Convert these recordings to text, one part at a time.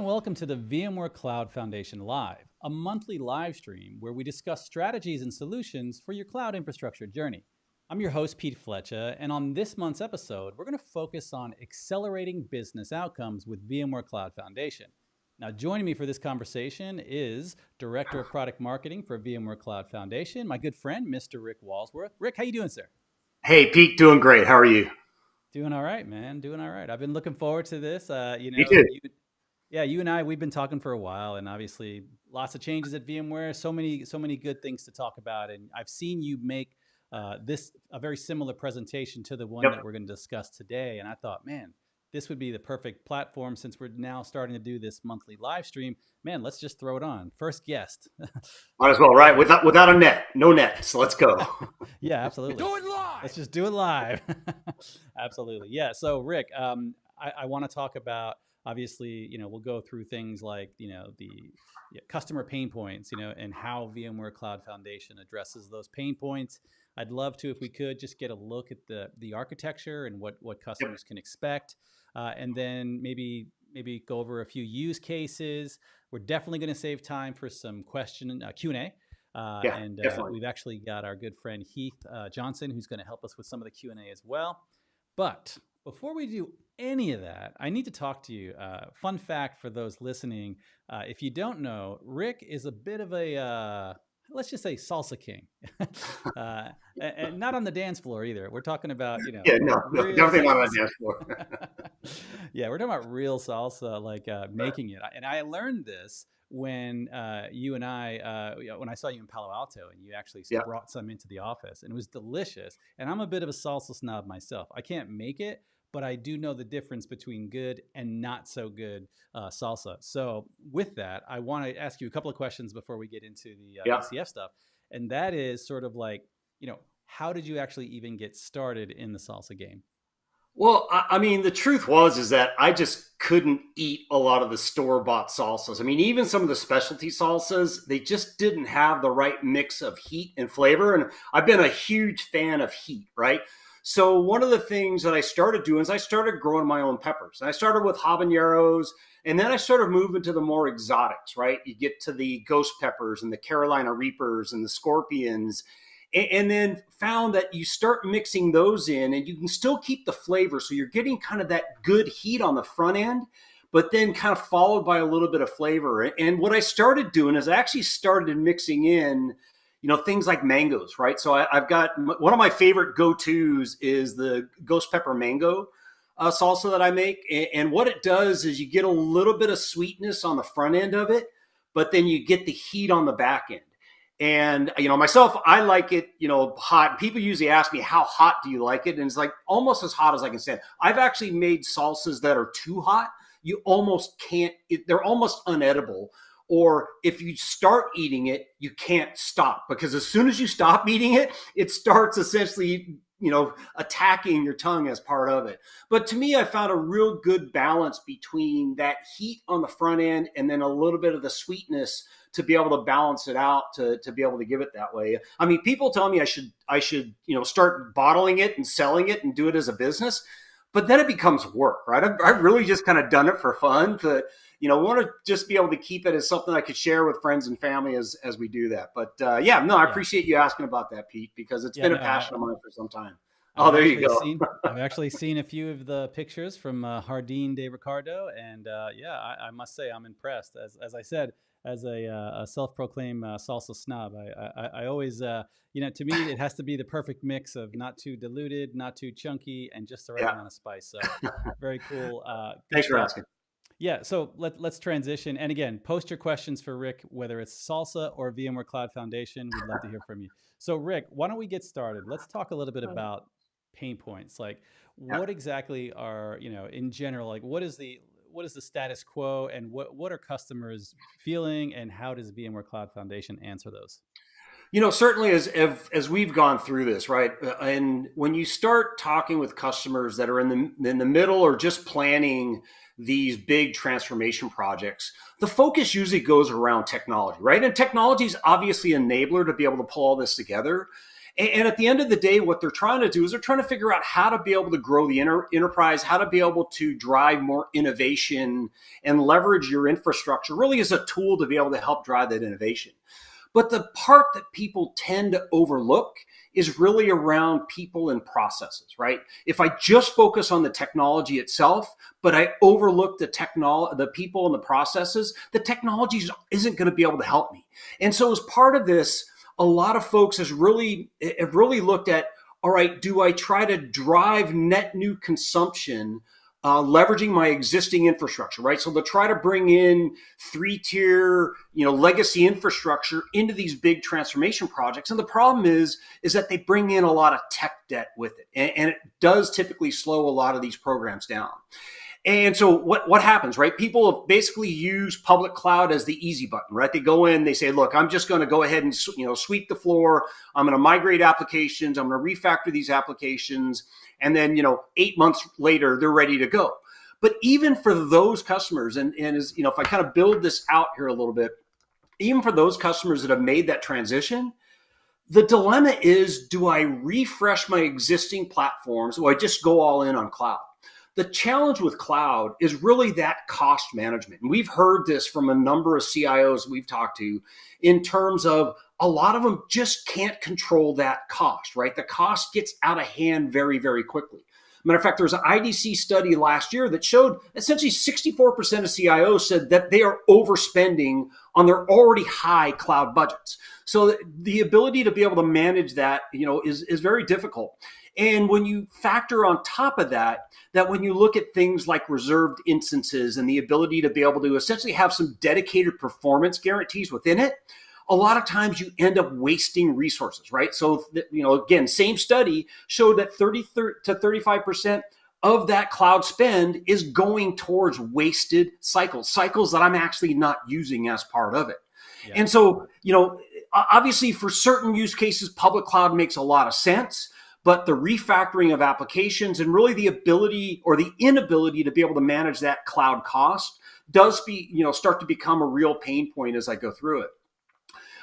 welcome to the VMware Cloud Foundation Live, a monthly live stream where we discuss strategies and solutions for your cloud infrastructure journey. I'm your host, Pete Fletcher, and on this month's episode, we're going to focus on accelerating business outcomes with VMware Cloud Foundation. Now, joining me for this conversation is Director of Product Marketing for VMware Cloud Foundation, my good friend, Mr. Rick Walsworth. Rick, how you doing, sir? Hey, Pete, doing great. How are you? Doing all right, man. Doing all right. I've been looking forward to this. Me too. You and I, we've been talking for a while, and obviously lots of changes at VMware. So many good things to talk about, and I've seen you make this a very similar presentation to the one that we're going to discuss today. And I thought, man, this would be the perfect platform since we're now starting to do this monthly live stream. Man, let's just throw it on. First guest. Might as well, right? Without a net, no net. So let's go. Yeah, absolutely. Do it live. Let's just do it live. Absolutely. Yeah. So Rick, I want to talk about, obviously, we'll go through things like, the customer pain points, and how VMware Cloud Foundation addresses those pain points. I'd love to, if we could, just get a look at the architecture and what customers can expect. And then maybe go over a few use cases. We're definitely going to save time for some Q&A. We've actually got our good friend Heath Johnson, who's going to help us with some of the Q&A as well. But before we do any of that, I need to talk to you. Fun fact for those listening, if you don't know, Rick is a bit of a, let's just say, salsa king. And not on the dance floor either. We're talking about, Definitely not on the dance floor. Yeah, we're talking about real salsa, like making it. And I learned this when you and I, when I saw you in Palo Alto, and you actually brought some into the office, and it was delicious. And I'm a bit of a salsa snob myself. I can't make it, but I do know the difference between good and not so good salsa. So with that, I want to ask you a couple of questions before we get into the ECF stuff. And that is sort of like, how did you actually even get started in the salsa game? Well, I mean, the truth is that I just couldn't eat a lot of the store-bought salsas. I mean, even some of the specialty salsas, they just didn't have the right mix of heat and flavor. And I've been a huge fan of heat, right? So one of the things that I started doing is I started growing my own peppers. And I started with habaneros, and then I started moving to the more exotics, right? You get to the ghost peppers and the Carolina Reapers and the scorpions, and then found that you start mixing those in and you can still keep the flavor. So you're getting kind of that good heat on the front end, but then kind of followed by a little bit of flavor. And what I started doing is I actually started mixing in, things like mangoes, right? So I've got one of my favorite go-tos is the ghost pepper mango salsa that I make. And what it does is you get a little bit of sweetness on the front end of it, but then you get the heat on the back end. And, myself, I like it, hot. People usually ask me, how hot do you like it? And it's like almost as hot as I can stand. I've actually made salsas that are too hot. You almost can't, they're almost unedible. Or if you start eating it, you can't stop, because as soon as you stop eating it, it starts essentially, attacking your tongue as part of it. But to me, I found a real good balance between that heat on the front end and then a little bit of the sweetness to be able to balance it out, to be able to give it that way. I mean, people tell me I should, start bottling it and selling it and do it as a business, but then it becomes work, right? I've really just kind of done it for fun to, want to just be able to keep it as something I could share with friends and family as we do that. But I appreciate you asking about that, Pete, because it's been a passion of mine for some time. There you go. I've actually seen a few of the pictures from Jardín de Ricardo, and I must say I'm impressed. As I said, as a self-proclaimed salsa snob, I always, to me, it has to be the perfect mix of not too diluted, not too chunky, and just the right amount of spice. So very cool. Thanks for asking. Yeah, so let's transition. And again, post your questions for Rick, whether it's salsa or VMware Cloud Foundation. We'd love to hear from you. So Rick, why don't we get started? Let's talk a little bit about pain points. Like what exactly are, in general, like what is the status quo, and what are customers feeling, and how does VMware Cloud Foundation answer those? Certainly as we've gone through this, right? And when you start talking with customers that are in the middle or just planning these big transformation projects, the focus usually goes around technology, right? And technology is obviously an enabler to be able to pull all this together. And at the end of the day, what they're trying to do is they're trying to figure out how to be able to grow the enterprise, how to be able to drive more innovation and leverage your infrastructure really as a tool to be able to help drive that innovation. But the part that people tend to overlook is really around people and processes, right? If I just focus on the technology itself, but I overlook the people and the processes, the technology isn't going to be able to help me. And so as part of this, a lot of folks have really looked at, all right, do I try to drive net new consumption leveraging my existing infrastructure, right? So they'll try to bring in 3-tier, legacy infrastructure into these big transformation projects. And the problem is that they bring in a lot of tech debt with it. And it does typically slow a lot of these programs down. And so what happens, right? People basically use public cloud as the easy button, right? They go in, they say, look, I'm just going to go ahead and sweep the floor. I'm going to migrate applications. I'm going to refactor these applications. And then, 8 months later, they're ready to go. But even for those customers, and as if I kind of build this out here a little bit, even for those customers that have made that transition, the dilemma is, do I refresh my existing platforms or I just go all in on cloud? The challenge with cloud is really that cost management. And we've heard this from a number of CIOs we've talked to in terms of a lot of them just can't control that cost, right? The cost gets out of hand very, very quickly. Matter of fact, there was an IDC study last year that showed essentially 64% of CIOs said that they are overspending on their already high cloud budgets. So the ability to be able to manage that, is very difficult. And when you factor on top of that when you look at things like reserved instances and the ability to be able to essentially have some dedicated performance guarantees within it, a lot of times you end up wasting resources, right? So, again, same study showed that 30 to 35% of that cloud spend is going towards wasted cycles that I'm actually not using as part of it. Yeah. And so, obviously for certain use cases, public cloud makes a lot of sense. But the refactoring of applications and really the ability or the inability to be able to manage that cloud cost does start to become a real pain point as I go through it.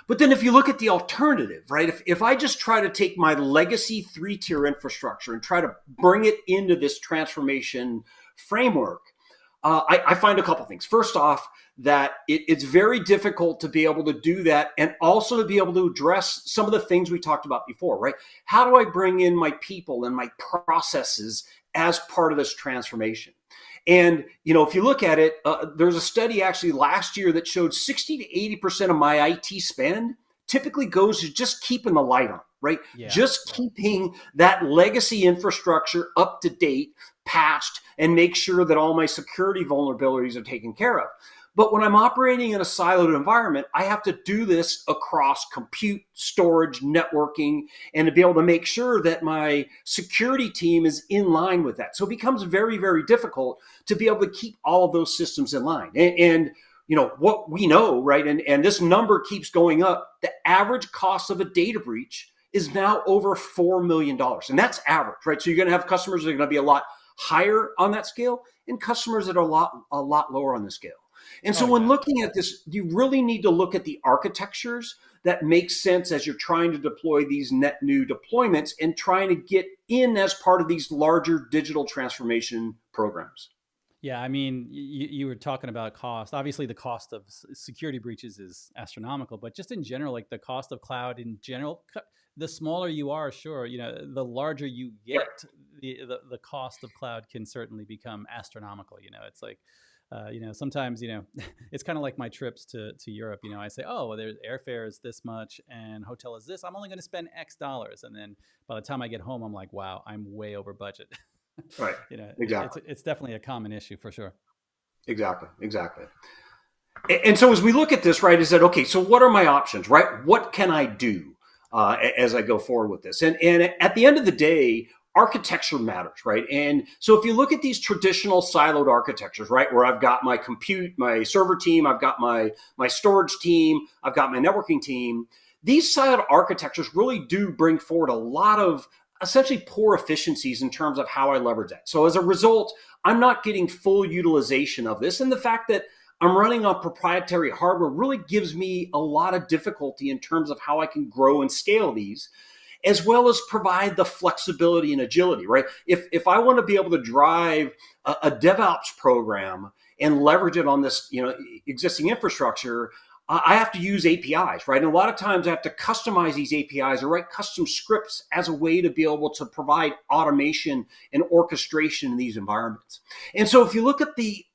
But then if you look at the alternative, right, if I just try to take my legacy 3-tier infrastructure and try to bring it into this transformation framework, I find a couple things. First off, that it's very difficult to be able to do that and also to be able to address some of the things we talked about before, right? How do I bring in my people and my processes as part of this transformation? And, if you look at it, there's a study actually last year that showed 60 to 80% of my IT spend typically goes to just keeping the light on, right? Yeah. Just keeping that legacy infrastructure up to date, patched, and make sure that all my security vulnerabilities are taken care of. But when I'm operating in a siloed environment, I have to do this across compute, storage, networking, and to be able to make sure that my security team is in line with that. So it becomes very, very difficult to be able to keep all of those systems in line. And what we know, right, and this number keeps going up, the average cost of a data breach is now over $4 million. And that's average, right? So you're going to have customers that are going to be a lot higher on that scale and customers that are a lot lower on the scale. And so when looking at this, you really need to look at the architectures that make sense as you're trying to deploy these net new deployments and trying to get in as part of these larger digital transformation programs. Yeah, I mean, you were talking about cost. Obviously, the cost of security breaches is astronomical, but just in general, like the cost of cloud in general, the smaller you are, sure, the larger you get, the cost of cloud can certainly become astronomical. It's like, sometimes, it's kind of like my trips to Europe. I say, oh, well, there's airfare is this much and hotel is this. I'm only going to spend X dollars. And then by the time I get home, I'm like, wow, I'm way over budget. Right. Exactly. It's definitely a common issue for sure. Exactly. And so as we look at this, right, is that, okay, so what are my options, right? What can I do as I go forward with this? And at the end of the day, architecture matters, right? And so if you look at these traditional siloed architectures, right, where I've got my compute, my server team, I've got my storage team, I've got my networking team, these siloed architectures really do bring forward a lot of essentially poor efficiencies in terms of how I leverage that. So as a result, I'm not getting full utilization of this. And the fact that I'm running on proprietary hardware really gives me a lot of difficulty in terms of how I can grow and scale these. as well as provide the flexibility and agility, right? If I want to be able to drive a DevOps program and leverage it on this, existing infrastructure, I have to use APIs, right? And a lot of times I have to customize these APIs or write custom scripts as a way to be able to provide automation and orchestration in these environments. And so if you look at the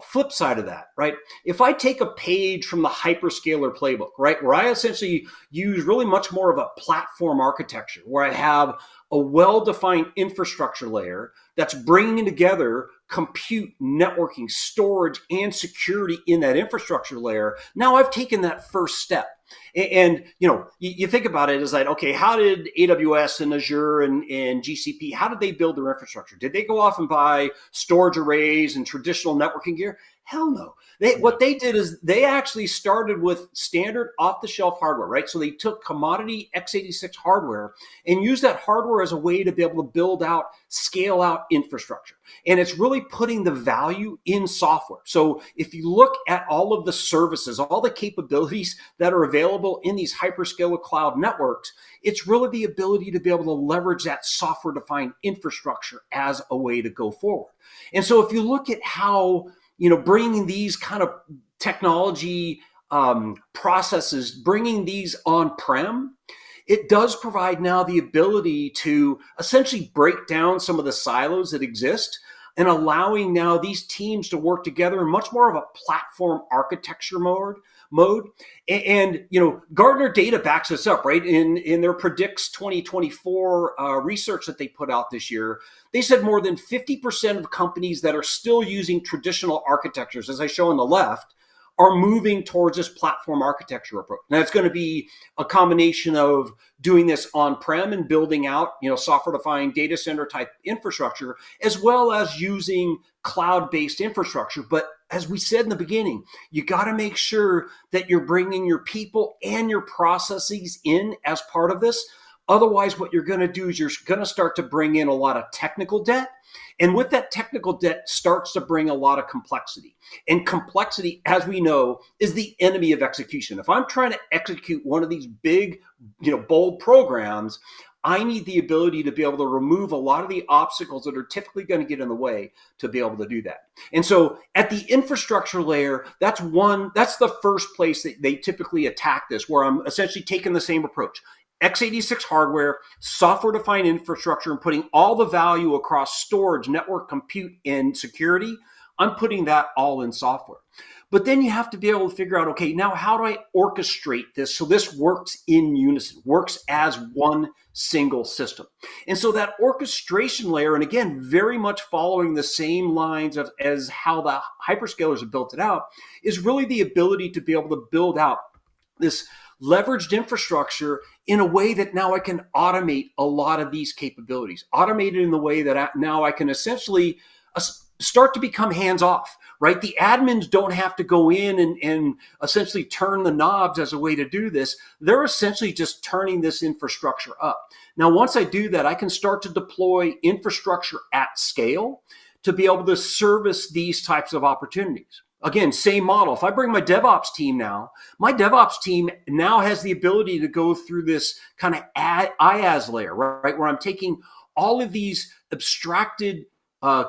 flip side of that, right? If I take a page from the hyperscaler playbook, right, where I essentially use really much more of a platform architecture, where I have a well-defined infrastructure layer that's bringing together compute, networking, storage, and security in that infrastructure layer. Now I've taken that first step. And you think about it as like, okay, how did AWS and Azure and GCP, how did they build their infrastructure? Did they go off and buy storage arrays and traditional networking gear? Hell no. What they did is they actually started with standard off-the-shelf hardware, right? So they took commodity x86 hardware and used that hardware as a way to be able to build out, scale out infrastructure. And it's really putting the value in software. So if you look at all of the services, all the capabilities that are available in these hyperscaler cloud networks, it's really the ability to be able to leverage that software-defined infrastructure as a way to go forward. And so if you look at how bringing these kind of technology processes, bringing these on-prem, it does provide now the ability to essentially break down some of the silos that exist and allowing now these teams to work together in much more of a platform architecture mode. And Gartner data backs this up, right? In their Predicts 2024 research that they put out this year, they said more than 50% of companies that are still using traditional architectures, as I show on the left, are moving towards this platform architecture approach. Now it's going to be a combination of doing this on-prem and building out, software-defined data center type infrastructure, as well as using cloud-based infrastructure. But as we said in the beginning, you got to make sure that you're bringing your people and your processes in as part of this. Otherwise, what you're going to do is you're going to start to bring in a lot of technical debt. And with that technical debt starts to bring a lot of complexity. And complexity, as we know, is the enemy of execution. If I'm trying to execute one of these big, bold programs, I need the ability to be able to remove a lot of the obstacles that are typically going to get in the way to be able to do that. And so at the infrastructure layer, that's the first place that they typically attack this, where I'm essentially taking the same approach. x86 hardware, software-defined infrastructure, and putting all the value across storage, network, compute, and security. I'm putting that all in software. But then you have to be able to figure out, okay, now how do I orchestrate this so this works in unison, works as one single system? And so that orchestration layer, and again, very much following the same lines as how the hyperscalers have built it out, is really the ability to be able to build out this leveraged infrastructure in a way that now I can automate a lot of these capabilities, automate it in the way that now I can essentially start to become hands-off, right? The admins don't have to go in and essentially turn the knobs as a way to do this. They're essentially just turning this infrastructure up. Now, once I do that, I can start to deploy infrastructure at scale to be able to service these types of opportunities. Again, same model. If I bring my DevOps team now, my DevOps team now has the ability to go through this kind of IaaS layer, right? Where I'm taking all of these abstracted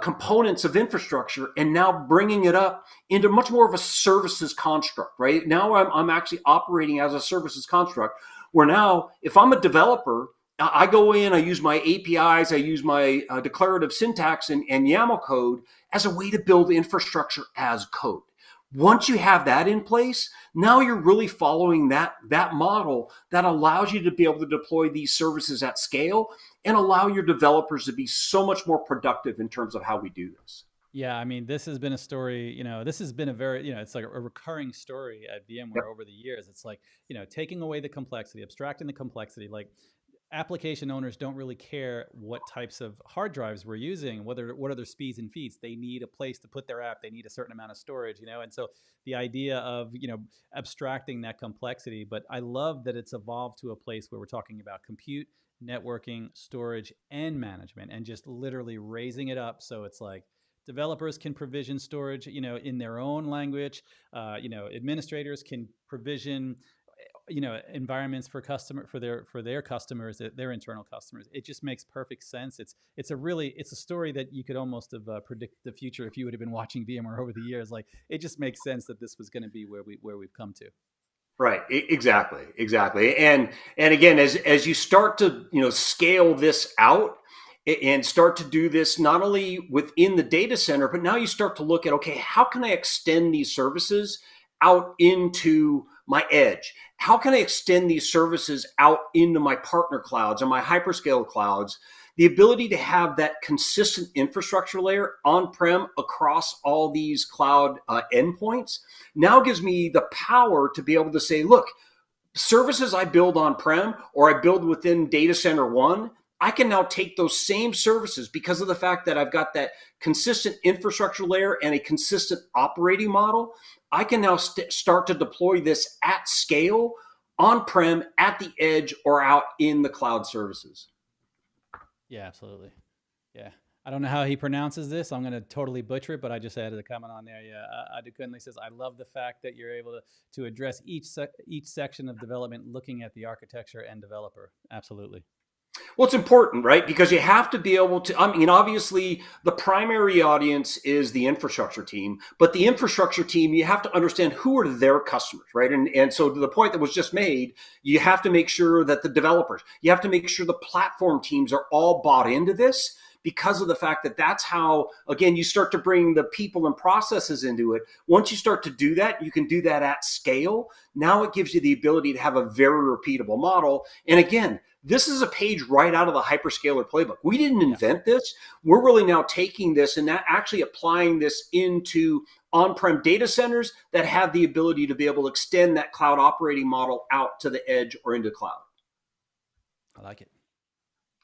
components of infrastructure and now bringing it up into much more of a services construct, right? Now I'm actually operating as a services construct where now if I'm a developer, I go in, I use my APIs, I use my declarative syntax and YAML code as a way to build infrastructure as code. Once you have that in place, now you're really following that model that allows you to be able to deploy these services at scale and allow your developers to be so much more productive in terms of how we do this. Yeah, I mean, this has been a story, this has been a very, it's like a recurring story at VMware Yep. over the years. It's like, taking away the complexity, abstracting the complexity, like application owners don't really care what types of hard drives we're using, what are their speeds and feeds. They need a place to put their app. They need a certain amount of storage, and so the idea of, abstracting that complexity. But I love that it's evolved to a place where we're talking about compute, networking, storage, and management, and just literally raising it up. So it's like, developers can provision storage, in their own language. Administrators can provision environments for their customers, their internal customers. It just makes perfect sense. It's a story that you could almost have predicted the future if you would have been watching VMware over the years. Like, it just makes sense that this was going to be where we've come to. Right. Exactly. And again, as you start to, scale this out and start to do this not only within the data center, but now you start to look at, okay, how can I extend these services out into my edge? How can I extend these services out into my partner clouds and my hyperscale clouds? The ability to have that consistent infrastructure layer on-prem across all these cloud endpoints now gives me the power to be able to say, look, services I build on-prem or I build within data center one, I can now take those same services because of the fact that I've got that consistent infrastructure layer and a consistent operating model. I can now start to deploy this at scale on-prem, at the edge, or out in the cloud services. Yeah, absolutely. Yeah. I don't know how he pronounces this. I'm going to totally butcher it, but I just added a comment on there. Yeah. Adekunle says, I love the fact that you're able to address each section of development looking at the architecture and developer. Absolutely. Well, it's important, right? Because you have to be able to, obviously the primary audience is the infrastructure team, but the infrastructure team, you have to understand who are their customers, right? And so to the point that was just made, you have to make sure that the developers, you have to make sure the platform teams are all bought into this, because of the fact that that's how, again, you start to bring the people and processes into it. Once you start to do that, you can do that at scale. Now it gives you the ability to have a very repeatable model. And again, this is a page right out of the hyperscaler playbook. We didn't invent this. We're really now taking this and actually applying this into on-prem data centers that have the ability to be able to extend that cloud operating model out to the edge or into cloud. I like it.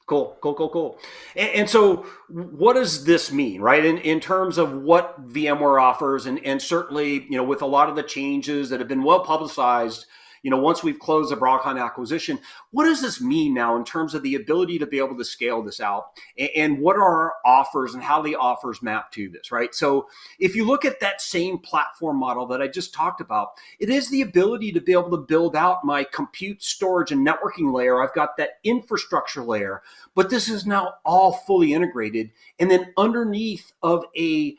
Cool. And so what does this mean, right? In terms of what VMware offers, and certainly, with a lot of the changes that have been well publicized, once we've closed the Broadcom acquisition, what does this mean now in terms of the ability to be able to scale this out? And what are our offers and how the offers map to this, right? So if you look at that same platform model that I just talked about, it is the ability to be able to build out my compute, storage, and networking layer. I've got that infrastructure layer, but this is now all fully integrated. And then underneath of a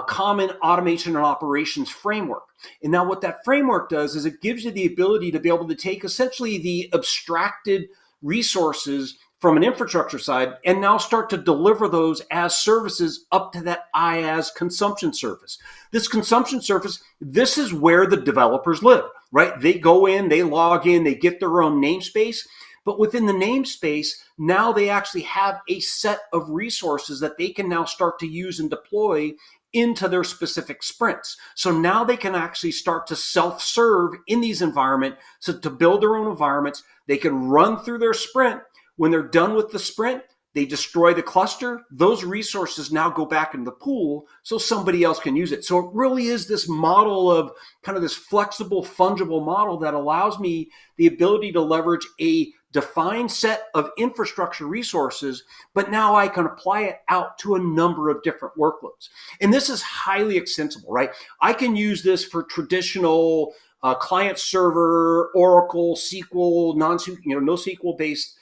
common automation and operations framework. And now what that framework does is it gives you the ability to be able to take essentially the abstracted resources from an infrastructure side and now start to deliver those as services up to that IaaS consumption surface. This consumption surface, this is where the developers live, right? They go in, they log in, they get their own namespace. But within the namespace, now they actually have a set of resources that they can now start to use and deploy into their specific sprints. So now they can actually start to self-serve in these environments. So to build their own environments, they can run through their sprint. When they're done with the sprint, they destroy the cluster. Those resources now go back in the pool so somebody else can use it. So it really is this model of kind of this flexible, fungible model that allows me the ability to leverage a defined set of infrastructure resources, but now I can apply it out to a number of different workloads. And this is highly extensible, right? I can use this for traditional client server, Oracle, SQL, NoSQL based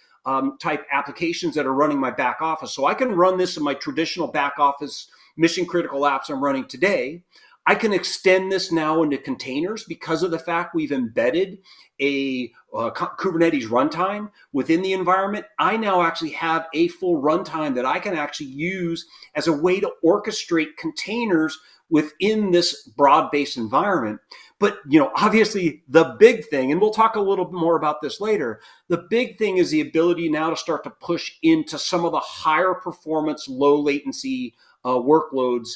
type applications that are running my back office. So I can run this in my traditional back office mission critical apps I'm running today. I can extend this now into containers because of the fact we've embedded a Kubernetes runtime within the environment. I now actually have a full runtime that I can actually use as a way to orchestrate containers within this broad-based environment. But, obviously the big thing, and we'll talk a little bit more about this later, the big thing is the ability now to start to push into some of the higher performance, low latency workloads,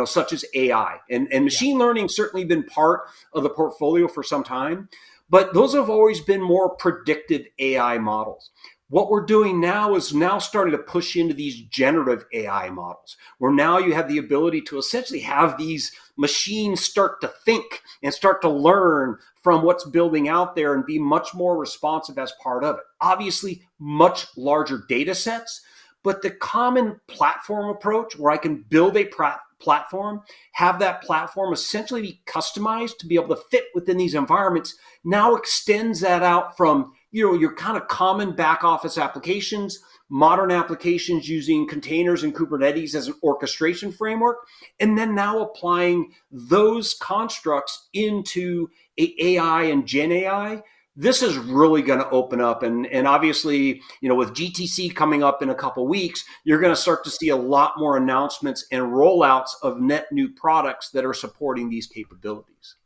such as AI. And machine learning certainly been part of the portfolio for some time, but those have always been more predictive AI models. What we're doing now is now starting to push into these generative AI models, where now you have the ability to essentially have these machines start to think and start to learn from what's building out there and be much more responsive as part of it. Obviously, much larger data sets, but the common platform approach where I can build a platform, have that platform essentially be customized to be able to fit within these environments, now extends that out from, your kind of common back office applications, modern applications using containers and Kubernetes as an orchestration framework, and then now applying those constructs into AI and Gen AI. This is really going to open up, and obviously, with GTC coming up in a couple of weeks, you're going to start to see a lot more announcements and rollouts of net new products that are supporting these capabilities.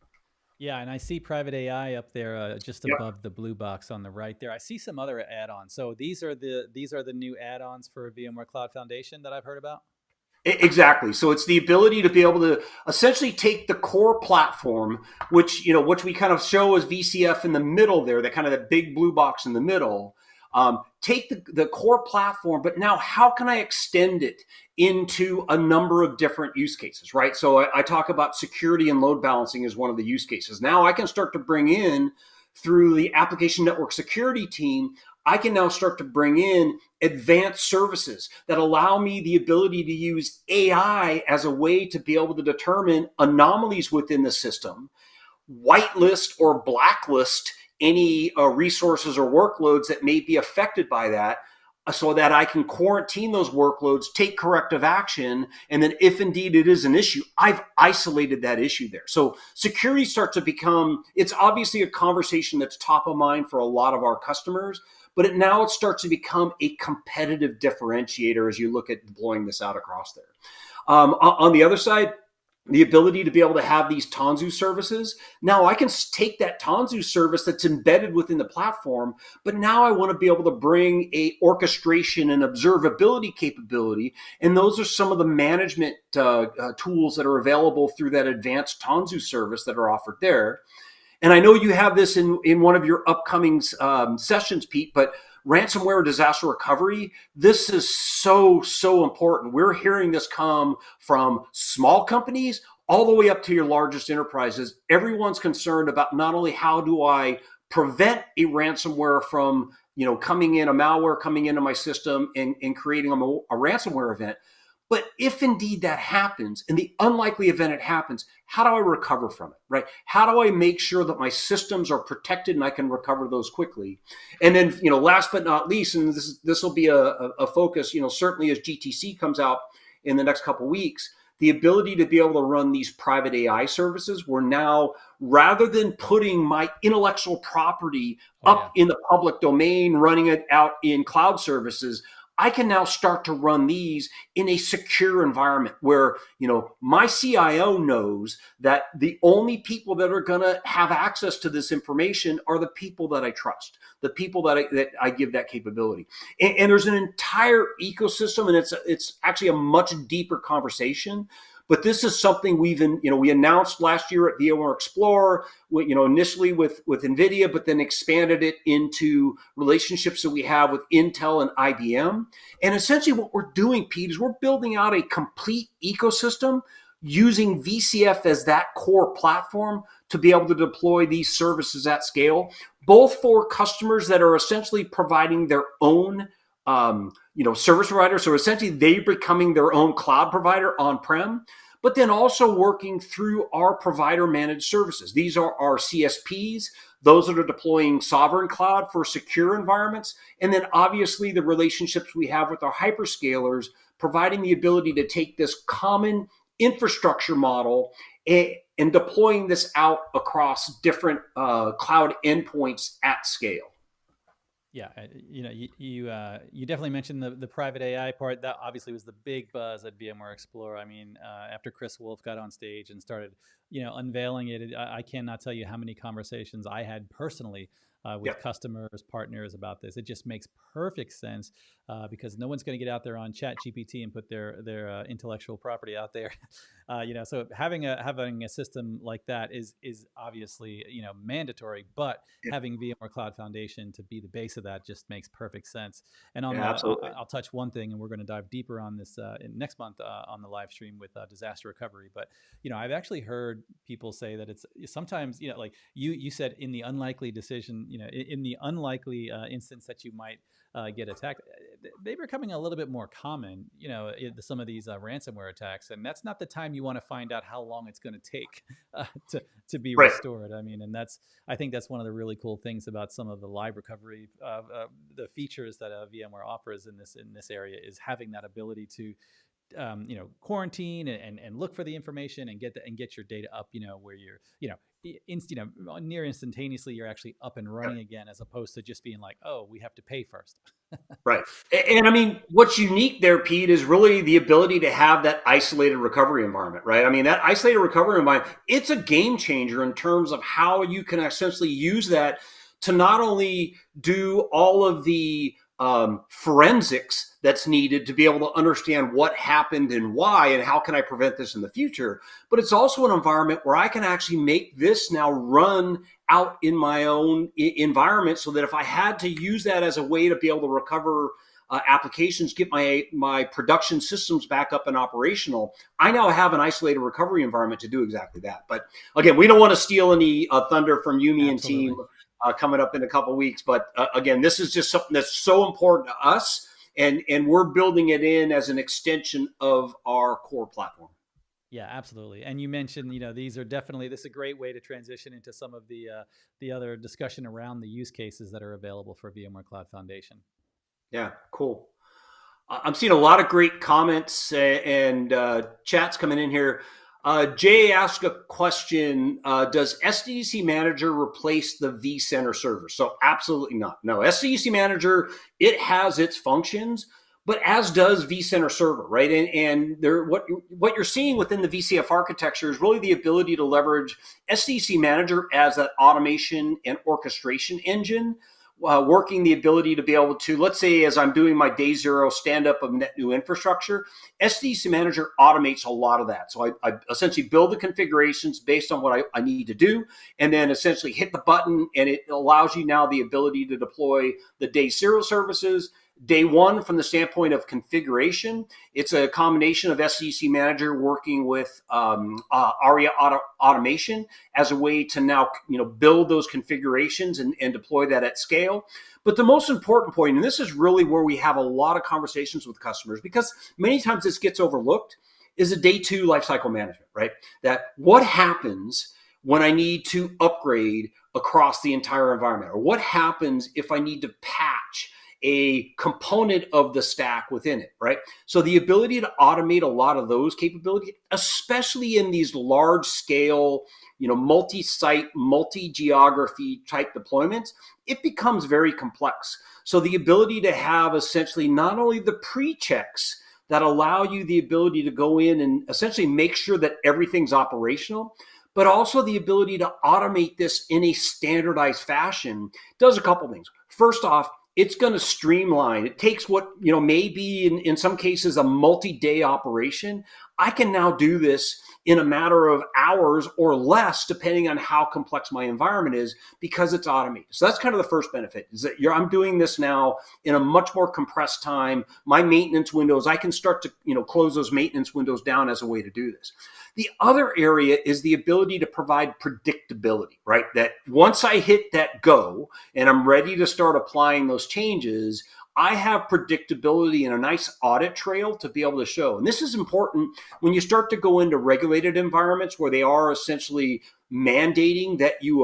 Yeah, and I see private AI up there just Yep. above the blue box on the right there. I see some other add-ons. So these are the new add-ons for VMware Cloud Foundation that I've heard about. Exactly. So it's the ability to be able to essentially take the core platform, which we kind of show as VCF in the middle there, that kind of that big blue box in the middle. Take the core platform, but now how can I extend it into a number of different use cases, right? So I talk about security and load balancing as one of the use cases. Now I can start to bring in, through the application network security team, I can now start to bring in advanced services that allow me the ability to use AI as a way to be able to determine anomalies within the system, whitelist or blacklist any resources or workloads that may be affected by that, so that I can quarantine those workloads, take corrective action, and then if indeed it is an issue, I've isolated that issue there. So security starts to become, it's obviously a conversation that's top of mind for a lot of our customers, but it starts to become a competitive differentiator as you look at deploying this out across there. On the other side, the ability to be able to have these Tanzu services. Now I can take that Tanzu service that's embedded within the platform, but now I want to be able to bring a orchestration and observability capability. And those are some of the management tools that are available through that advanced Tanzu service that are offered there. And I know you have this in one of your upcoming sessions, Pete, but ransomware and disaster recovery, this is so, so important. We're hearing this come from small companies all the way up to your largest enterprises. Everyone's concerned about not only how do I prevent a ransomware from coming in, a malware coming into my system and creating a ransomware event, but if indeed that happens, in the unlikely event it happens, how do I recover from it, right? How do I make sure that my systems are protected and I can recover those quickly? And then, last but not least, and this will be a focus, certainly as GTC comes out in the next couple of weeks, the ability to be able to run these private AI services, where now, rather than putting my intellectual property up in the public domain, running it out in cloud services, I can now start to run these in a secure environment where, my CIO knows that the only people that are going to have access to this information are the people that I trust, the people that I give that capability. And there's an entire ecosystem, and it's actually a much deeper conversation. But this is something we announced last year at VMware Explorer, initially with NVIDIA, but then expanded it into relationships that we have with Intel and IBM. And essentially what we're doing, Pete, is we're building out a complete ecosystem using VCF as that core platform to be able to deploy these services at scale, both for customers that are essentially providing their own service provider. So essentially they're becoming their own cloud provider on-prem, but then also working through our provider managed services. These are our CSPs, those that are deploying sovereign cloud for secure environments. And then obviously the relationships we have with our hyperscalers, providing the ability to take this common infrastructure model and deploying this out across different cloud endpoints at scale. Yeah, you definitely mentioned the private AI part. That obviously was the big buzz at VMware Explorer. I mean, after Chris Wolf got on stage and started, unveiling it, I cannot tell you how many conversations I had personally with customers, partners about this. It just makes perfect sense because no one's going to get out there on Chat GPT and put their intellectual property out there. So having a system like that is obviously mandatory, but having VMware Cloud Foundation to be the base of that just makes perfect sense. And Absolutely. I'll touch one thing, and we're going to dive deeper on this next month on the live stream with disaster recovery. But I've actually heard heard people say that it's sometimes, like you said, in the unlikely decision, in the unlikely instance that you might get attacked, they're becoming a little bit more common, some of these ransomware attacks, and that's not the time you want to find out how long it's going to take to be Right. restored. I mean, and I think that's one of the really cool things about some of the live recovery, the features that VMware offers in this area, is having that ability to quarantine and look for the information and get your data up, where you're, near instantaneously, you're actually up and running again, as opposed to just being like, oh, we have to pay first. Right. And I mean, what's unique there, Pete, is really the ability to have that isolated recovery environment, right? I mean, that isolated recovery environment, it's a game changer in terms of how you can essentially use that to not only do all of the forensics that's needed to be able to understand what happened and why, and how can I prevent this in the future, but it's also an environment where I can actually make this now run out in my own environment, so that if I had to use that as a way to be able to recover applications, get my production systems back up and operational, I now have an isolated recovery environment to do exactly that. But again, we don't want to steal any thunder from Yumi and team coming up in a couple of weeks. But again, this is just something that's so important to us, and we're building it in as an extension of our core platform. Yeah, absolutely. And you mentioned, this is a great way to transition into some of the other discussion around the use cases that are available for VMware Cloud Foundation. Yeah, cool. I'm seeing a lot of great comments and chats coming in here. Jay asked a question, does SDDC Manager replace the vCenter server? So absolutely not. No, SDDC Manager, it has its functions, but as does vCenter Server, right? And what you're seeing within the VCF architecture is really the ability to leverage SDDC Manager as that automation and orchestration engine, working the ability to be able to, let's say, as I'm doing my day zero stand up of net new infrastructure, SDDC Manager automates a lot of that. So I essentially build the configurations based on what I need to do, and then essentially hit the button, and it allows you now the ability to deploy the day zero services. Day one, from the standpoint of configuration, it's a combination of SDDC Manager working with ARIA automation as a way to now build those configurations and deploy that at scale. But the most important point, and this is really where we have a lot of conversations with customers, because many times this gets overlooked, is a day two lifecycle management, right? That what happens when I need to upgrade across the entire environment, or what happens if I need to patch a component of the stack within it, right? So the ability to automate a lot of those capabilities, especially in these large scale, multi-site, multi-geography type deployments, it becomes very complex. So the ability to have essentially not only the pre-checks that allow you the ability to go in and essentially make sure that everything's operational, but also the ability to automate this in a standardized fashion, does a couple things. First off, it's going to streamline. It takes what, may be in some cases a multi-day operation. I can now do this in a matter of hours or less, depending on how complex my environment is, because it's automated. So that's kind of the first benefit, is that I'm doing this now in a much more compressed time. My maintenance windows, I can start to close those maintenance windows down as a way to do this. The other area is the ability to provide predictability, right? That once I hit that go and I'm ready to start applying those changes, I have predictability and a nice audit trail to be able to show. And this is important when you start to go into regulated environments where they are essentially mandating that you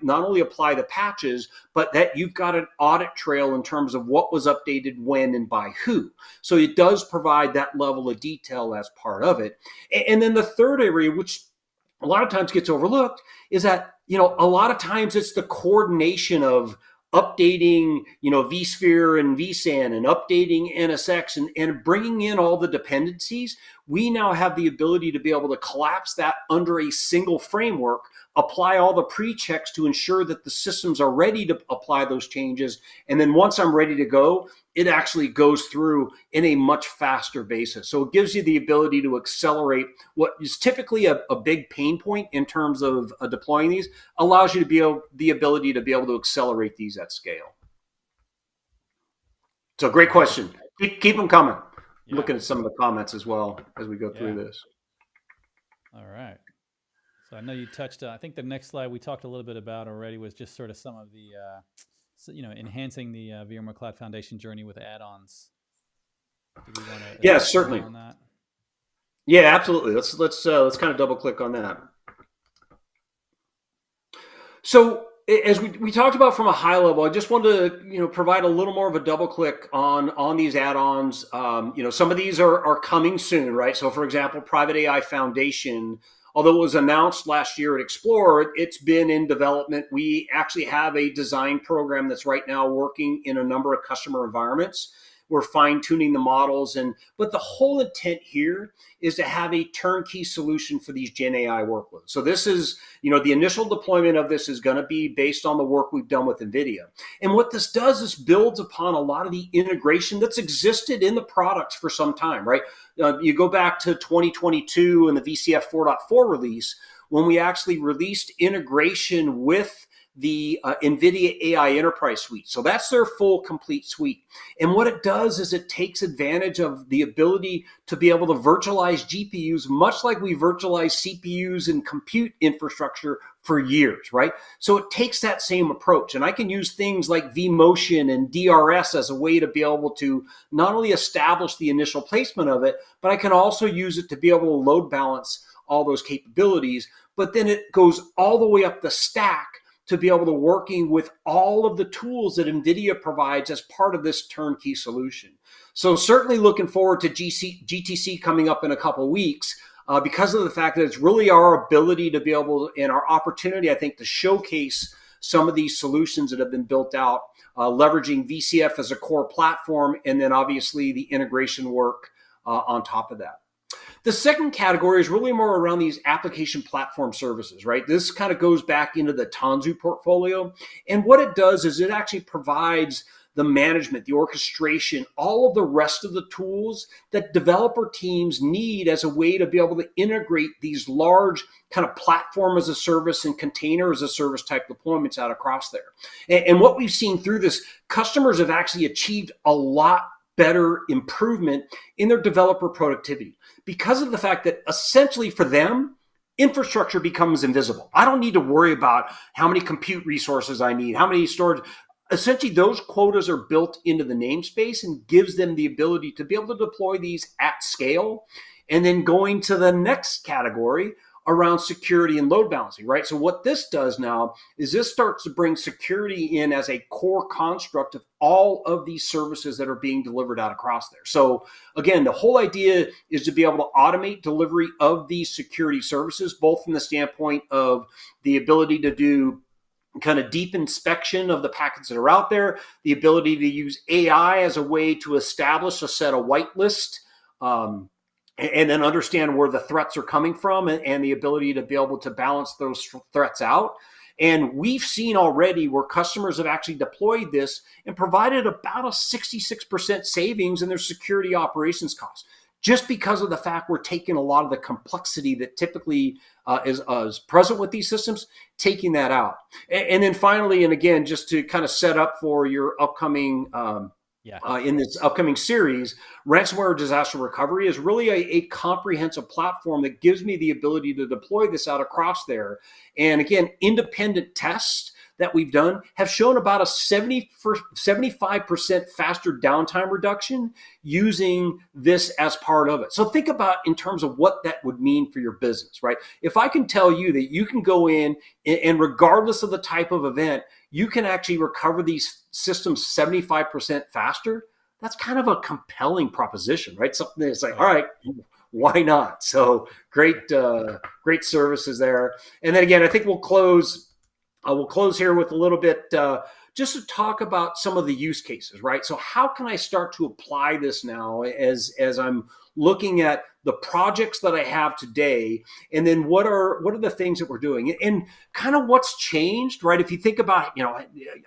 not only apply the patches, but that you've got an audit trail in terms of what was updated when and by who. So it does provide that level of detail as part of it. And then the third area, which a lot of times gets overlooked, is that, a lot of times it's the coordination of updating, vSphere and vSAN, and updating NSX, and bringing in all the dependencies. We now have the ability to be able to collapse that under a single framework, apply all the pre-checks to ensure that the systems are ready to apply those changes. And then once I'm ready to go, it actually goes through in a much faster basis. So it gives you the ability to accelerate what is typically a big pain point in terms of deploying these, allows you to be the ability to be able to accelerate these at scale. So great question. Keep them coming. Yeah. Looking at some of the comments as well as we go through this. All right. So I know you touched. I think the next slide we talked a little bit about already was just sort of some of the, enhancing the VMware Cloud Foundation journey with add-ons. Do we want to Yeah, elaborate more certainly. on that? Yeah, absolutely. Let's kind of double click on that. So as we talked about from a high level, I just wanted to provide a little more of a double click on these add-ons. Some of these are coming soon, right? So for example, Private AI Foundation, although it was announced last year at Explore, it's been in development. We actually have a design program that's right now working in a number of customer environments. We're fine tuning the models, but the whole intent here is to have a turnkey solution for these Gen AI workloads. So this is, the initial deployment of this is going to be based on the work we've done with NVIDIA. And what this does is builds upon a lot of the integration that's existed in the products for some time, right? You go back to 2022 and the VCF 4.4 release, when we actually released integration with the NVIDIA AI Enterprise Suite. So that's their full complete suite. And what it does is it takes advantage of the ability to be able to virtualize GPUs, much like we virtualize CPUs and compute infrastructure for years, right? So it takes that same approach. And I can use things like vMotion and DRS as a way to be able to not only establish the initial placement of it, but I can also use it to be able to load balance all those capabilities. But then it goes all the way up the stack to be able to working with all of the tools that NVIDIA provides as part of this turnkey solution. So certainly looking forward to GTC coming up in a couple of weeks because of the fact that it's really our ability to be able to, and our opportunity, I think, to showcase some of these solutions that have been built out, leveraging VCF as a core platform, and then obviously the integration work on top of that. The second category is really more around these application platform services, right? This kind of goes back into the Tanzu portfolio. And what it does is it actually provides the management, the orchestration, all of the rest of the tools that developer teams need as a way to be able to integrate these large kind of platform as a service and container as a service type deployments out across there. And what we've seen through this, customers have actually achieved a lot better improvement in their developer productivity because of the fact that essentially for them, infrastructure becomes invisible. I don't need to worry about how many compute resources I need, how many storage. Essentially, those quotas are built into the namespace and gives them the ability to be able to deploy these at scale. And then going to the next category around security and load balancing, right? So what this does now is this starts to bring security in as a core construct of all of these services that are being delivered out across there. So again, the whole idea is to be able to automate delivery of these security services, both from the standpoint of the ability to do kind of deep inspection of the packets that are out there, the ability to use AI as a way to establish a set of whitelist, and then understand where the threats are coming from and the ability to be able to balance those threats out. And we've seen already where customers have actually deployed this and provided about a 66% savings in their security operations costs, just because of the fact we're taking a lot of the complexity that typically is present with these systems, taking that out. And then finally, and again, just to kind of set up for your upcoming in this upcoming series, ransomware disaster recovery is really a comprehensive platform that gives me the ability to deploy this out across there. And again, independent tests that we've done have shown about a 75% faster downtime reduction using this as part of it. So think about in terms of what that would mean for your business, right? If I can tell you that you can go in and regardless of the type of event, you can actually recover these systems 75% faster, that's kind of a compelling proposition, right? Something that's like, all right, why not? So great services there. And then again, I think we'll close here with a little bit just to talk about some of the use cases, right? So how can I start to apply this now as I'm looking at the projects that I have today, and then what are the things that we're doing, and kind of what's changed, right? If you think about,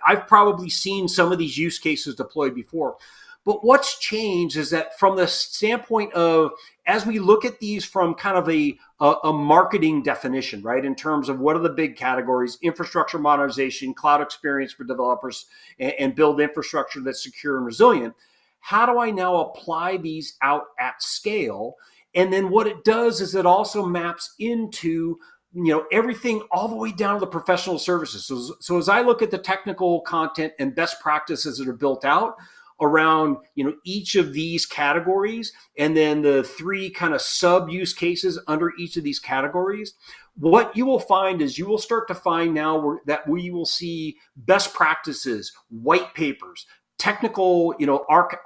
I've probably seen some of these use cases deployed before, but what's changed is that from the standpoint of, as we look at these from kind of a marketing definition, right? In terms of what are the big categories: infrastructure modernization, cloud experience for developers, and build infrastructure that's secure and resilient. How do I now apply these out at scale? And then what it does is it also maps into everything all the way down to the professional services. So as I look at the technical content and best practices that are built out around, each of these categories, and then the three kind of sub use cases under each of these categories, what you will find is you will start to find now that we will see best practices, white papers, technical,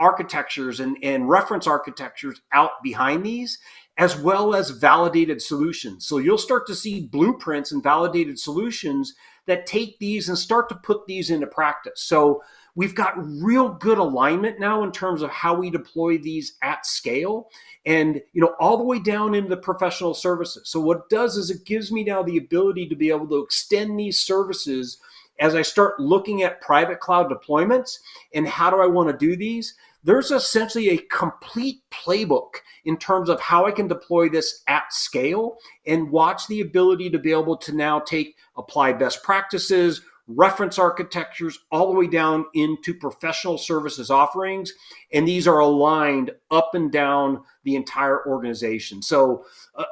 architectures and reference architectures out behind these, as well as validated solutions. So you'll start to see blueprints and validated solutions that take these and start to put these into practice. So we've got real good alignment now in terms of how we deploy these at scale, and all the way down into the professional services. So what it does is it gives me now the ability to be able to extend these services as I start looking at private cloud deployments and how do I want to do these. There's essentially a complete playbook in terms of how I can deploy this at scale, and watch the ability to be able to now apply best practices, reference architectures, all the way down into professional services offerings. And these are aligned up and down the entire organization. So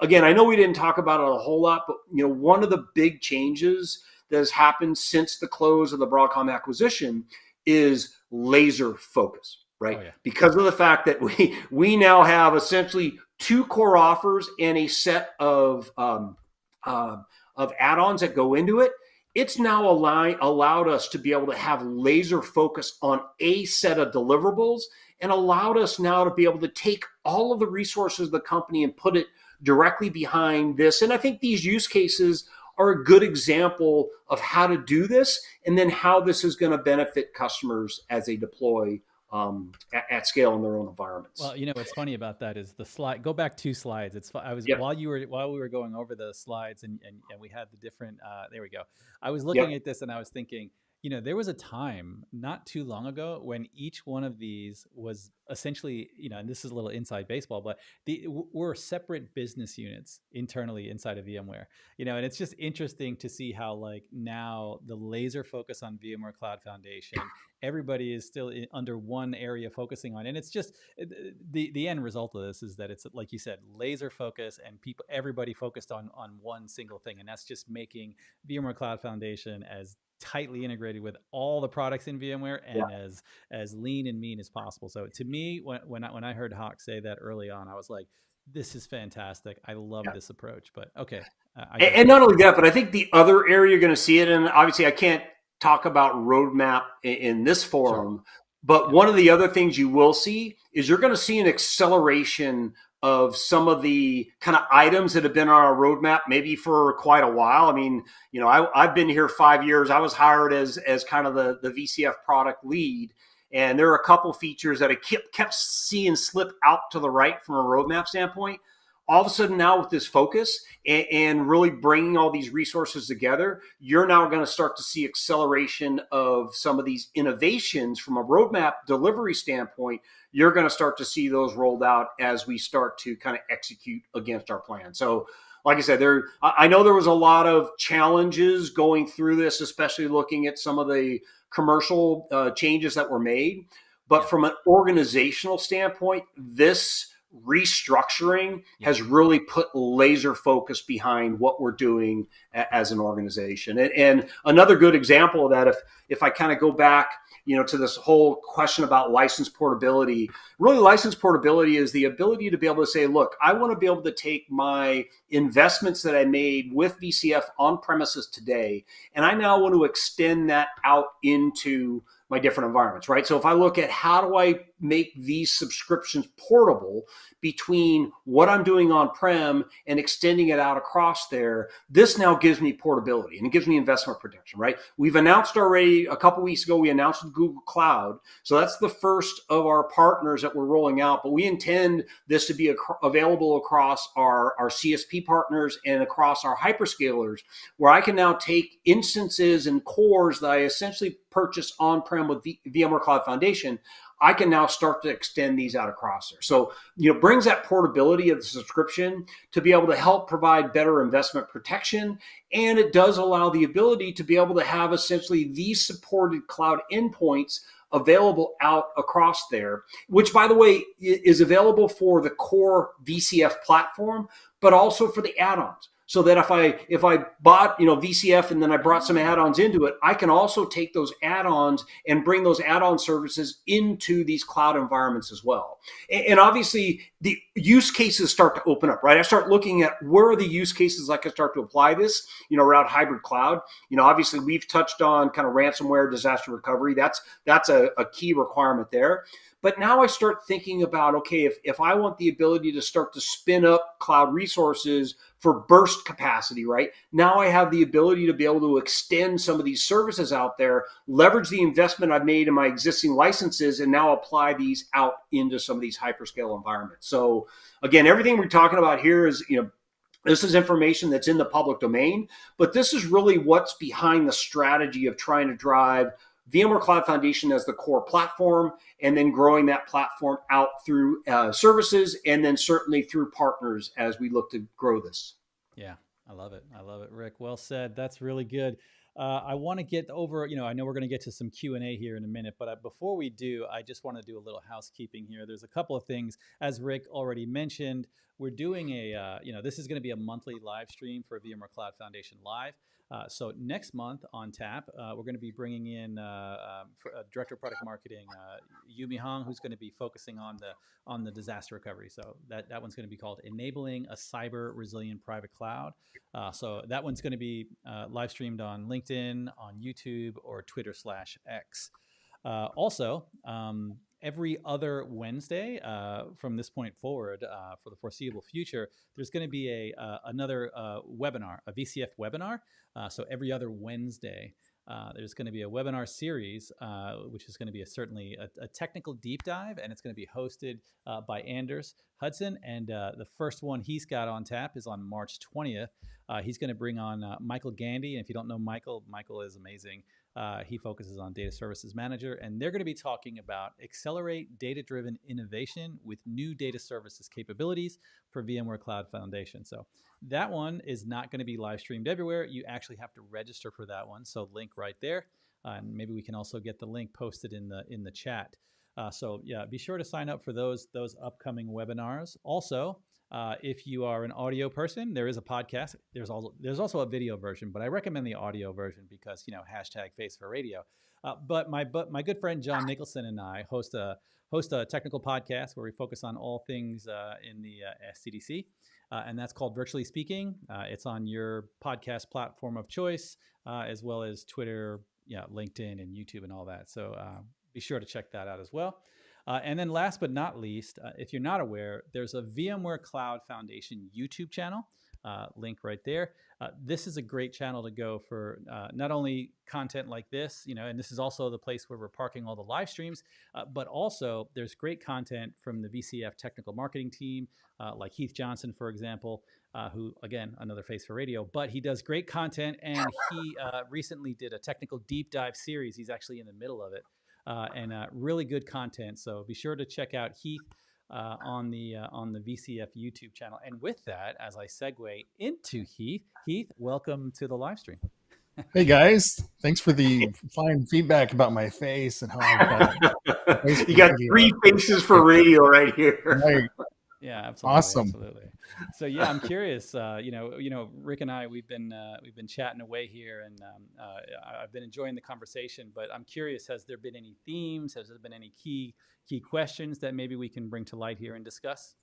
again, I know we didn't talk about it a whole lot, but one of the big changes that has happened since the close of the Broadcom acquisition is laser focus, right? Oh, yeah. Because of the fact that we now have essentially two core offers and a set of add-ons that go into it. It's now allowed us to be able to have laser focus on a set of deliverables, and allowed us now to be able to take all of the resources of the company and put it directly behind this. And I think these use cases are a good example of how to do this, and then how this is going to benefit customers as they deploy at scale in their own environments. Well, what's funny about that is the slide. Go back 2 slides. While we were going over the slides and we had the different. There we go. I was looking at this and I was thinking, there was a time not too long ago when each one of these was essentially, and this is a little inside baseball, but were separate business units internally inside of VMware, and it's just interesting to see how now the laser focus on VMware Cloud Foundation, everybody is still under one area focusing on, and it's just the end result of this is that it's, like you said, laser focus, and everybody focused on one single thing, and that's just making VMware Cloud Foundation as tightly integrated with all the products in VMware and as lean and mean as possible. So to me, when I heard Hawk say that early on, I was like, this is fantastic. I love this approach. But okay. And not only that, but I think the other area you're going to see it, and obviously I can't talk about roadmap in this forum, but one of the other things you will see is you're going to see an acceleration of some of the kind of items that have been on our roadmap maybe for quite a while. I mean, I've been here 5 years. I was hired as kind of the VCF product lead. And there are a couple features that I kept seeing slip out to the right from a roadmap standpoint. All of a sudden now, with this focus and really bringing all these resources together, you're now going to start to see acceleration of some of these innovations from a roadmap delivery standpoint. You're going to start to see those rolled out as we start to kind of execute against our plan. So like I said, I know there was a lot of challenges going through this, especially looking at some of the commercial changes that were made. But from an organizational standpoint, this restructuring has really put laser focus behind what we're doing as an organization. And another good example of that, if I kind of go back, to this whole question about license portability, really license portability is the ability to be able to say, look, I want to be able to take my investments that I made with VCF on premises today, and I now want to extend that out into my different environments, right? So if I look at how do I make these subscriptions portable between what I'm doing on-prem and extending it out across there, this now gives me portability and it gives me investment protection, right? We've announced already a couple weeks ago, we announced with Google Cloud. So that's the first of our partners that we're rolling out, but we intend this to be available across our CSP partners and across our hyperscalers, where I can now take instances and cores that I essentially purchase on-prem with VMware Cloud Foundation. I can now start to extend these out across there. So, brings that portability of the subscription to be able to help provide better investment protection. And it does allow the ability to be able to have essentially these supported cloud endpoints available out across there, which, by the way, is available for the core VCF platform, but also for the add-ons. so that if I bought, VCF and then I brought some add-ons into it, I can also take those add-ons and bring those add-on services into these cloud environments as well. And obviously the use cases start to open up, right? I start looking at where are the use cases I can start to apply this, around hybrid cloud. Obviously we've touched on kind of ransomware, disaster recovery. That's a key requirement there. But now I start thinking about, okay, if I want the ability to start to spin up cloud resources for burst capacity, right? Now I have the ability to be able to extend some of these services out there, leverage the investment I've made in my existing licenses, and now apply these out into some of these hyperscale environments. So again, everything we're talking about here is, this is information that's in the public domain, but this is really what's behind the strategy of trying to drive VMware Cloud Foundation as the core platform, and then growing that platform out through services, and then certainly through partners as we look to grow this. Yeah, I love it. I love it, Rick. Well said. That's really good. I want to get over, I know we're going to get to some Q&A here in a minute, but before we do, I just want to do a little housekeeping here. There's a couple of things, as Rick already mentioned. We're doing this is going to be a monthly live stream for VMware Cloud Foundation Live. So next month on tap, we're going to be bringing in Director of Product Marketing, Yumi Hong, who's going to be focusing on the disaster recovery. So that one's going to be called Enabling a Cyber Resilient Private Cloud. So that one's going to be live streamed on LinkedIn, on YouTube, or Twitter/X. Also, every other Wednesday from this point forward for the foreseeable future, there's going to be another webinar, a VCF webinar. So every other Wednesday, there's going to be a webinar series, which is going to be certainly a technical deep dive, and it's going to be hosted by Anders Hudson. And the first one he's got on tap is on March 20th. He's going to bring on Michael Gandy. And if you don't know Michael is amazing. He focuses on Data Services Manager, and they're going to be talking about accelerate data-driven innovation with new data services capabilities for VMware Cloud Foundation. So that one is not going to be live streamed everywhere. You actually have to register for that one. So link right there. And maybe we can also get the link posted in the chat. So yeah, be sure to sign up for those upcoming webinars. Also, if you are an audio person, there is a podcast. There's also a video version, but I recommend the audio version because #Face4Radio. But my good friend John Nicholson and I host a technical podcast where we focus on all things in the SCDC, and that's called Virtually Speaking. It's on your podcast platform of choice, as well as Twitter, LinkedIn, and YouTube, and all that. So be sure to check that out as well. And then last but not least, if you're not aware, there's a VMware Cloud Foundation YouTube channel, link right there. This is a great channel to go for not only content like this, and this is also the place where we're parking all the live streams, but also there's great content from the VCF technical marketing team, like Heath Johnson, for example, who, again, another face for radio, but he does great content, and he recently did a technical deep dive series. He's actually in the middle of it. And really good content. So be sure to check out Heath on the VCF YouTube channel. And with that, as I segue into Heath, welcome to the live stream. Hey guys, thanks for the fine feedback about my face and how I've got you got 3 faces for radio right here. Right. Yeah, absolutely. Awesome. Absolutely. So yeah, I'm curious. Rick and I, we've been chatting away here, and I've been enjoying the conversation. But I'm curious: has there been any themes? Has there been any key questions that maybe we can bring to light here and discuss?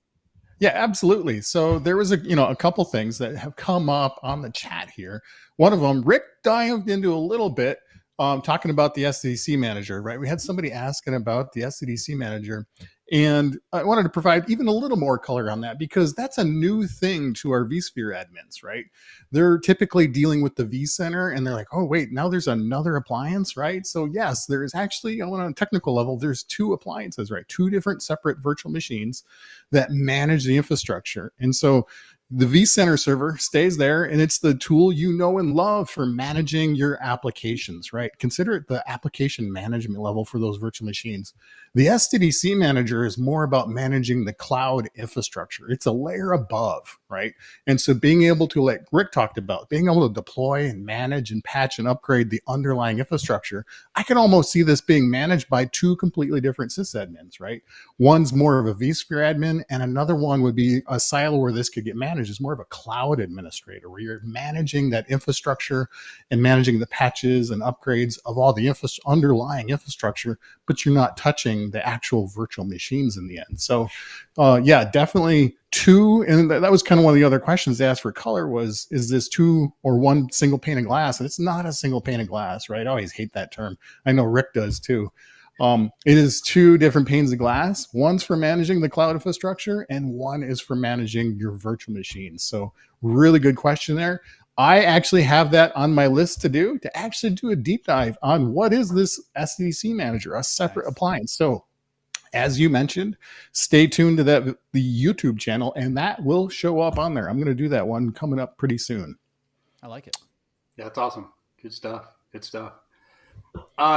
Yeah, absolutely. So there was a couple things that have come up on the chat here. One of them, Rick dived into a little bit, talking about the SCDC manager, right? We had somebody asking about the SCDC manager, and I wanted to provide even a little more color on that because that's a new thing to our vSphere admins, right? They're typically dealing with the vCenter, and they're like, oh, wait, now there's another appliance, right? So yes, there is actually, on a technical level, there's 2 appliances, right? 2 different separate virtual machines that manage the infrastructure. And so the vCenter server stays there, and it's the tool you know and love for managing your applications, right? Consider it the application management level for those virtual machines. The SCDC manager is more about managing the cloud infrastructure. It's a layer above, right? And so being able to, like Rick talked about, being able to deploy and manage and patch and upgrade the underlying infrastructure, I can almost see this being managed by 2 completely different sysadmins, right? One's more of a vSphere admin, and another one would be a silo where this could get managed manage is more of a cloud administrator, where you're managing that infrastructure and managing the patches and upgrades of all the underlying infrastructure, but you're not touching the actual virtual machines in the end. So yeah, definitely two. And that was kind of one of the other questions they asked for color was, is this two or one single pane of glass? And it's not a single pane of glass, right? I always hate that term. I know Rick does too. It is two different panes of glass. One's for managing the cloud infrastructure and one is for managing your virtual machines. So really good question there. I actually have that on my list to actually do a deep dive on what is this SDC manager, a separate appliance. So as you mentioned, stay tuned to the YouTube channel and that will show up on there. I'm going to do that one coming up pretty soon. I like it. That's awesome. Good stuff. Good stuff.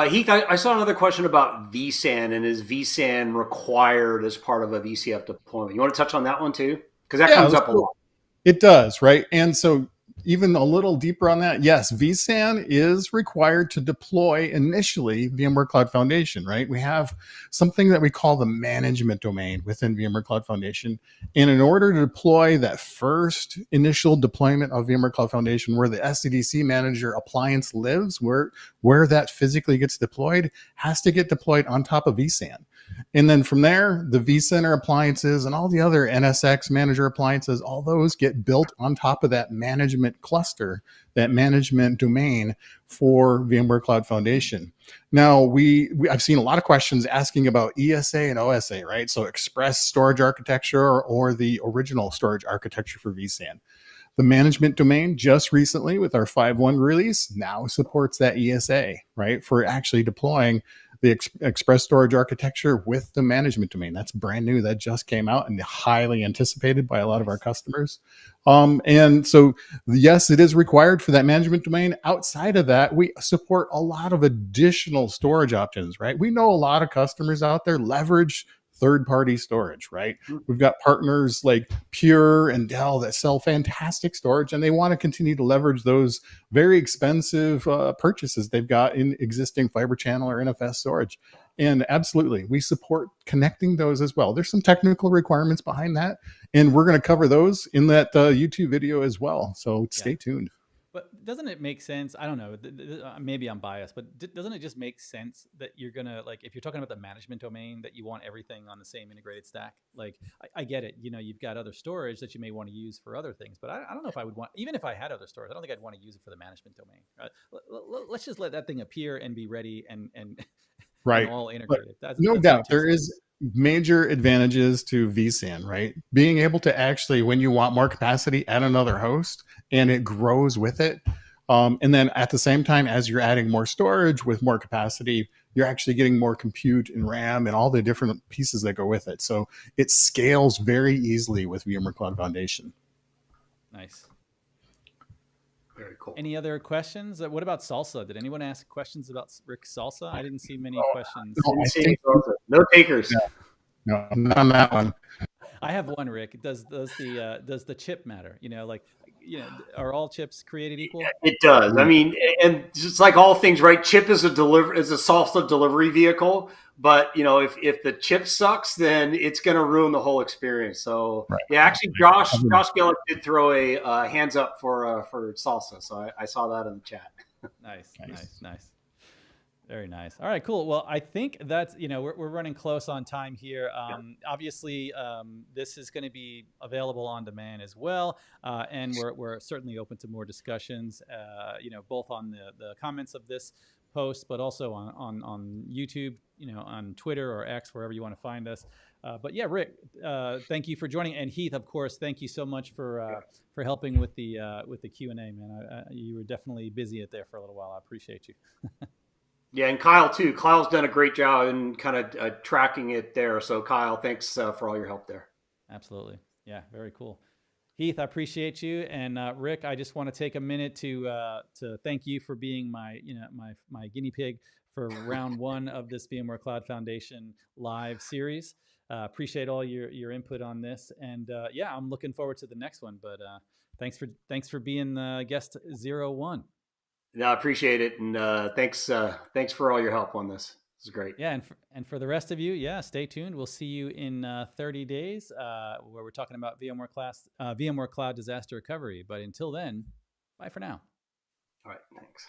Heath, I saw another question about vSAN, and is vSAN required as part of a VCF deployment? You want to touch on that one too? Because that comes up a lot. It does, right? And so even a little deeper on that, yes, vSAN is required to deploy initially VMware Cloud Foundation, right? We have something that we call the management domain within VMware Cloud Foundation. And in order to deploy that first initial deployment of VMware Cloud Foundation, where the SDDC manager appliance lives, where that physically gets deployed, has to get deployed on top of vSAN. And then from there, the vCenter appliances and all the other NSX manager appliances, all those get built on top of that management cluster, that management domain for VMware Cloud Foundation. Now, I've seen a lot of questions asking about ESA and OSA, right? So express storage architecture or the original storage architecture for vSAN. The management domain just recently with our 5.1 release now supports that ESA, right? For actually deploying the express storage architecture with the management domain. That's brand new. That just came out and highly anticipated by a lot of our customers. And so, yes, it is required for that management domain. Outside of that, we support a lot of additional storage options, right? We know a lot of customers out there leverage third-party storage, right? We've got partners like Pure and Dell that sell fantastic storage, and they want to continue to leverage those very expensive purchases they've got in existing Fiber Channel or NFS storage. And absolutely, we support connecting those as well. There's some technical requirements behind that, and we're going to cover those in that YouTube video as well. So stay tuned. But doesn't it make sense? I don't know. Maybe I'm biased, but doesn't it just make sense that you're gonna, like, if you're talking about the management domain, that you want everything on the same integrated stack? Like, I get it. You know, you've got other storage that you may want to use for other things, but I don't know if I would want, even if I had other storage, I don't think I'd want to use it for the management domain. Let's just let that thing appear and be ready and right, all integrated. No doubt, there is major advantages to vSAN, right? Being able to actually, when you want more capacity, add another host and it grows with it. And then at the same time, as you're adding more storage with more capacity, you're actually getting more compute and RAM and all the different pieces that go with it. So it scales very easily with VMware Cloud Foundation. Nice. Very cool. Any other questions? What about Salsa? Did anyone ask questions about Rick Salsa? I didn't see many questions. No takers. No, not on that one. I have one, Rick. Does the chip matter? You know, like, you know, are all chips created equal? It does. I mean, and just like all things, right? Chip is a salsa delivery vehicle, but you know, if the chip sucks, then it's going to ruin the whole experience. So yeah, actually, Josh Gillick did throw a hands up for salsa, so I saw that in the chat. Nice. Very nice. All right, cool. Well, I think that's, you know, we're running close on time here. Obviously, this is going to be available on demand as well. And we're certainly open to more discussions, you know, both on the comments of this post, but also on YouTube, you know, on Twitter or X, wherever you want to find us. But yeah, Rick, thank you for joining. And Heath, of course, thank you so much for helping with the Q&A, man. You were definitely busy there for a little while. I appreciate you. Yeah, and Kyle too. Kyle's done a great job in kind of tracking it there. So Kyle, thanks for all your help there. Absolutely. Yeah, very cool. Heath, I appreciate you. And Rick, I just want to take a minute to thank you for being my guinea pig for round one of this VMware Cloud Foundation live series. Appreciate all your input on this. And yeah, I'm looking forward to the next one. But thanks for being guest 01. No, I appreciate it, and thanks for all your help on this. It's great. Yeah, and for the rest of you, yeah, stay tuned. We'll see you in 30 days, where we're talking about VMware Cloud Disaster Recovery. But until then, bye for now. All right, thanks.